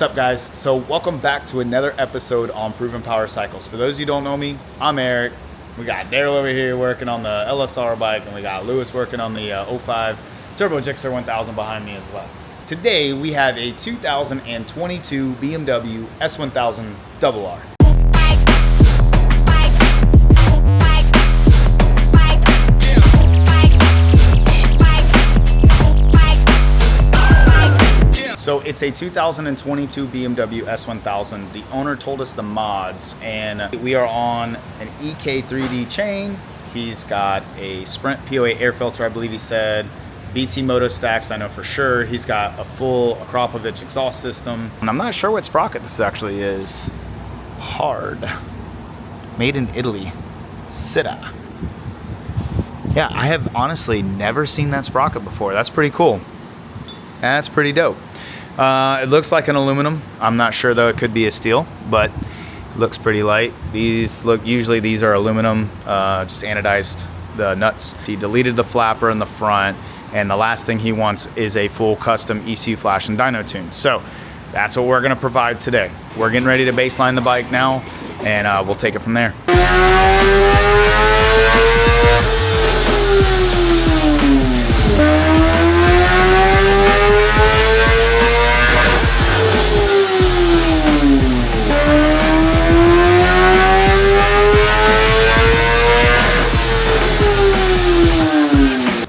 What's up, guys? So welcome back to another episode on Proven Power Cycles. For those of you who don't know me, I'm Eric. We got Daryl over here working on the LSR bike, and we got Lewis working on the 05 Turbo Gixxer 1000 behind me as well. Today we have a 2022 BMW S1000rr. So it's a 2022 BMW S1000. The owner told us the mods, and we are on an EK3D chain. He's got a Sprint POA air filter, I believe he said. BT MOTO stacks, I know for sure. He's got a full akrapovic exhaust system. And I'm not sure what sprocket this actually is. Hard. Made in Italy. Sitta. Yeah, I have honestly never seen that sprocket before. That's pretty cool. That's pretty dope. It looks like an aluminum. I'm not sure though, it could be a steel, but it looks pretty light. Usually these are aluminum, just anodized the nuts. He deleted the flapper in the front, and the last thing he wants is a full custom ECU flash and dyno tune. So that's what we're gonna provide today. We're getting ready to baseline the bike now, and we'll take it from there.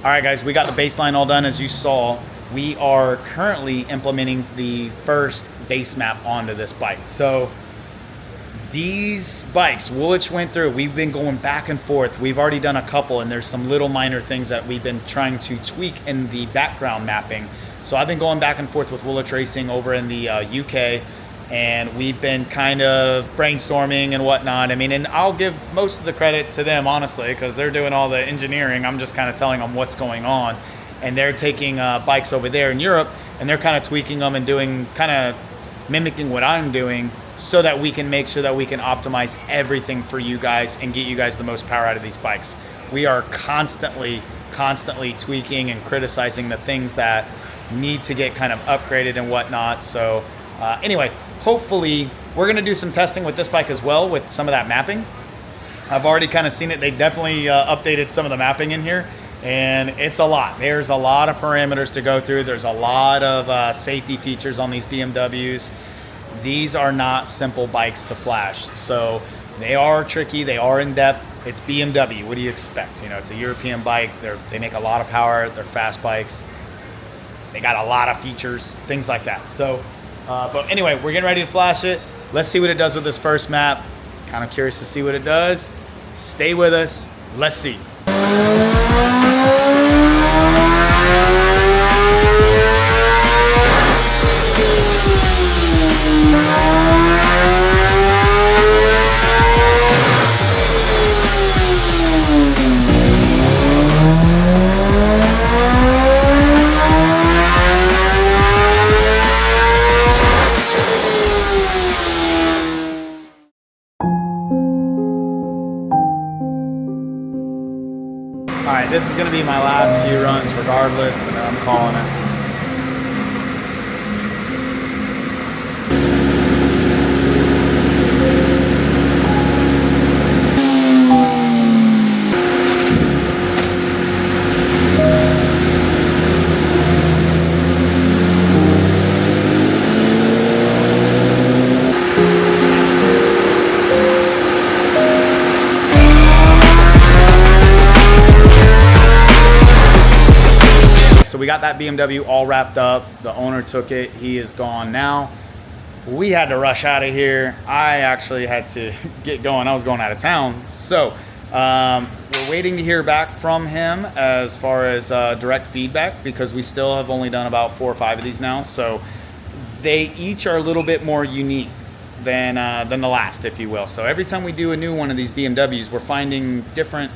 All right, guys, we got the baseline all done. As you saw, we are currently implementing the first base map onto this bike. So these bikes, Woolwich went through, we've been going back and forth. We've already done a couple, and there's some little minor things that we've been trying to tweak in the background mapping. So I've been going back and forth with Woolwich Racing over in the UK, and we've been kind of brainstorming and whatnot. I mean, and I'll give most of the credit to them, honestly, because they're doing all the engineering. I'm just kind of telling them what's going on. And they're taking bikes over there in Europe, and they're kind of tweaking them and doing, kind of mimicking what I'm doing, so that we can make sure that we can optimize everything for you guys and get you guys the most power out of these bikes. We are constantly tweaking and criticizing the things that need to get kind of upgraded and whatnot. So anyway, hopefully we're gonna do some testing with this bike as well with some of that mapping. I've already kind of seen it. They definitely updated some of the mapping in here, and it's a lot. There's a lot of parameters to go through. There's a lot of safety features on these BMWs. These are not simple bikes to flash. So they are tricky, they are in depth. It's BMW, what do you expect? You know, it's a European bike. They make a lot of power, they're fast bikes. They got a lot of features, things like that. So, but anyway, we're getting ready to flash it. Let's see what it does with this first map. Kind of curious to see what it does. Stay with us, let's see. All right, this is gonna be my last few runs regardless, and I'm calling it. So we got that BMW all wrapped up. The owner took it, he is gone now. We had to rush out of here. I actually had to get going. I was going out of town. So we're waiting to hear back from him as far as direct feedback, because we still have only done about 4 or 5 of these now. So they each are a little bit more unique than the last, if you will. So every time we do a new one of these BMWs, we're finding different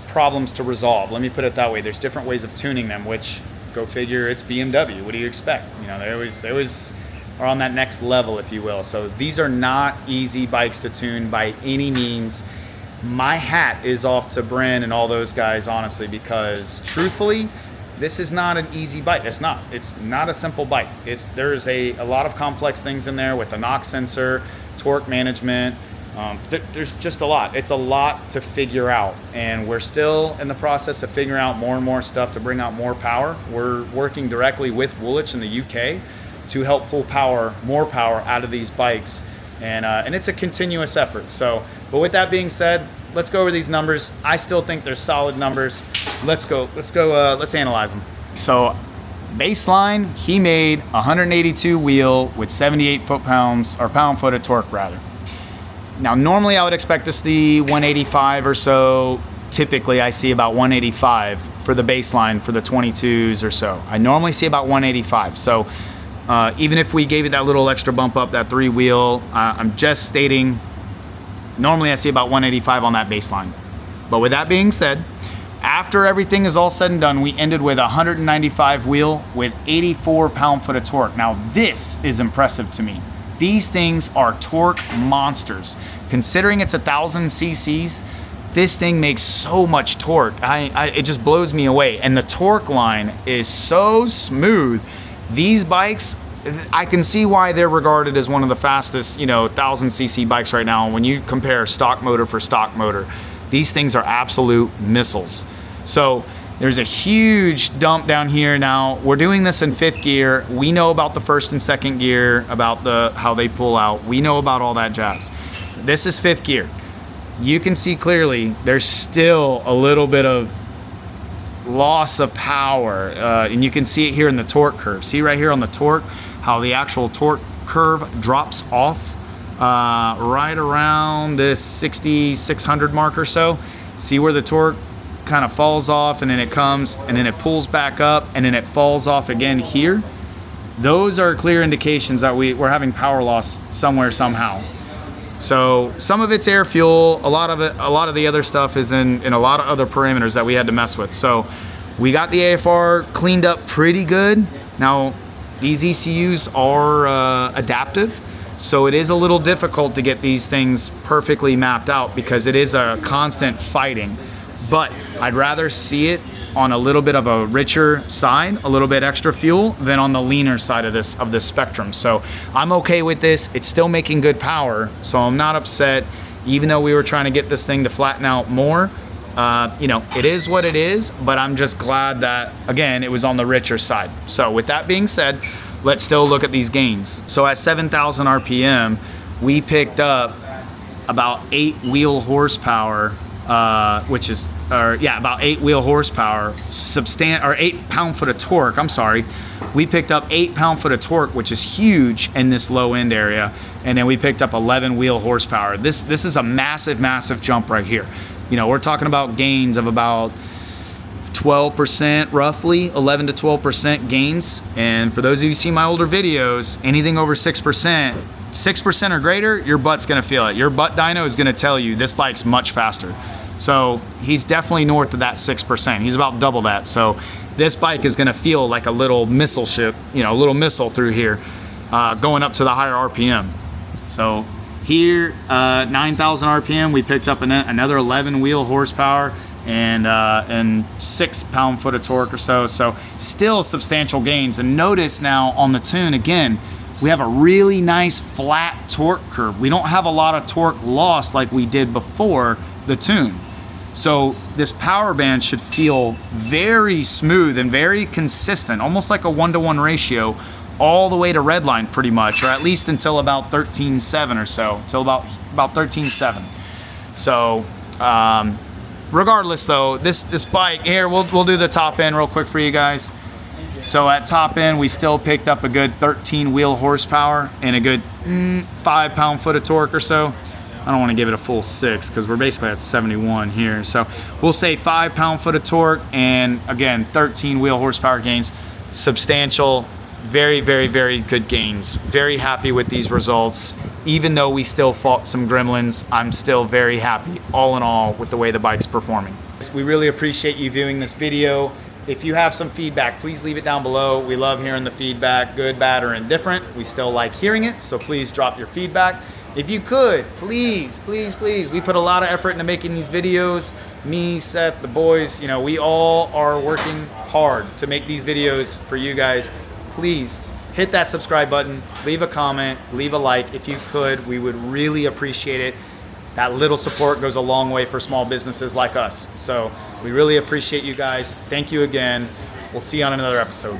problems to resolve. Let me put it that way. There's different ways of tuning them, which, go figure, it's BMW. What do you expect? You know, they always are on that next level, if you will. So these are not easy bikes to tune by any means. My hat is off to Bryn and all those guys, honestly, because truthfully, this is not an easy bike. It's not a simple bike. There's a lot of complex things in there with the knock sensor, torque management. There's just a lot. It's a lot to figure out, and we're still in the process of figuring out more and more stuff to bring out more power. We're working directly with Woolwich in the UK to help pull more power out of these bikes, and it's a continuous effort. So, but with that being said, let's go over these numbers. I still think they're solid numbers. Let's analyze them. So, baseline, he made 182 wheel with 78 foot-pounds, or pound-foot of torque rather. Now, normally I would expect to see 185 or so. Typically, I see about 185 for the baseline for the 22s or so. I normally see about 185. So even if we gave it that little extra bump up, that 3 wheel, I'm just stating, normally I see about 185 on that baseline. But with that being said, after everything is all said and done, we ended with 195 wheel with 84 pound-foot of torque. Now, this is impressive to me. These things are torque monsters. Considering it's 1,000 cc's, this thing makes so much torque. It just blows me away. And the torque line is so smooth. These bikes, I can see why they're regarded as one of the fastest, 1,000 cc bikes right now. When you compare stock motor for stock motor, these things are absolute missiles. So there's a huge dump down here. Now we're doing this in 5th gear. We know about the 1st and 2nd gear, about how they pull out. We know about all that jazz. This is 5th gear. You can see clearly there's still a little bit of loss of power, and you can see it here in the torque curve. See right here on the torque how the actual torque curve drops off right around this 6,600 mark or so. See where the torque kind of falls off, and then it comes and then it pulls back up and then it falls off again here. Those are clear indications that we're having power loss somewhere, somehow. So some of it's air fuel, a lot of the other stuff is in a lot of other parameters that we had to mess with. So we got the AFR cleaned up pretty good. Now these ECUs are adaptive, so it is a little difficult to get these things perfectly mapped out because it is a constant fighting. But I'd rather see it on a little bit of a richer side, a little bit extra fuel, than on the leaner side of this spectrum. So I'm okay with this. It's still making good power, so I'm not upset. Even though we were trying to get this thing to flatten out more, it is what it is, but I'm just glad that, again, it was on the richer side. So with that being said, let's still look at these gains. So at 7,000 RPM, we picked up about 8 wheel horsepower, about 8 wheel horsepower, 8 pound-foot of torque, I'm sorry. We picked up 8 pound-foot of torque, which is huge in this low end area. And then we picked up 11 wheel horsepower. This is a massive, massive jump right here. We're talking about gains of about 12%, roughly 11 to 12% gains. And for those of you who see my older videos, anything over 6% or greater, your butt's gonna feel it. Your butt dyno is gonna tell you this bike's much faster. So he's definitely north of that 6%. He's about double that. So this bike is gonna feel like a little missile ship, a little missile through here, going up to the higher RPM. So here, 9,000 RPM, we picked up another 11 wheel horsepower and 6 pound-foot of torque or so. So still substantial gains. And notice now on the tune, again, we have a really nice flat torque curve. We don't have a lot of torque loss like we did before the tune. So this power band should feel very smooth and very consistent, almost like a 1-to-1 ratio all the way to redline pretty much, or at least until about 13.7 or so, till about 13.7. So regardless though, this bike here, we'll do the top end real quick for you guys. So at top end, we still picked up a good 13 wheel horsepower and a good 5 pound-foot of torque or so. I don't want to give it a full 6 because we're basically at 71 here. So we'll say 5 pound-foot of torque and, again, 13 wheel horsepower gains. Substantial, very, very, very good gains. Very happy with these results. Even though we still fought some gremlins, I'm still very happy, all in all, with the way the bike's performing. We really appreciate you viewing this video. If you have some feedback, please leave it down below. We love hearing the feedback, good, bad, or indifferent. We still like hearing it, so please drop your feedback. if you could, please, please, please. We put a lot of effort into making these videos. Me, Seth, the boys, you know, we all are working hard to make these videos for you guys. Please hit that subscribe button, leave a comment, leave a like. If you could, we would really appreciate it. That little support goes a long way for small businesses like us. So we really appreciate you guys. Thank you again. We'll see you on another episode.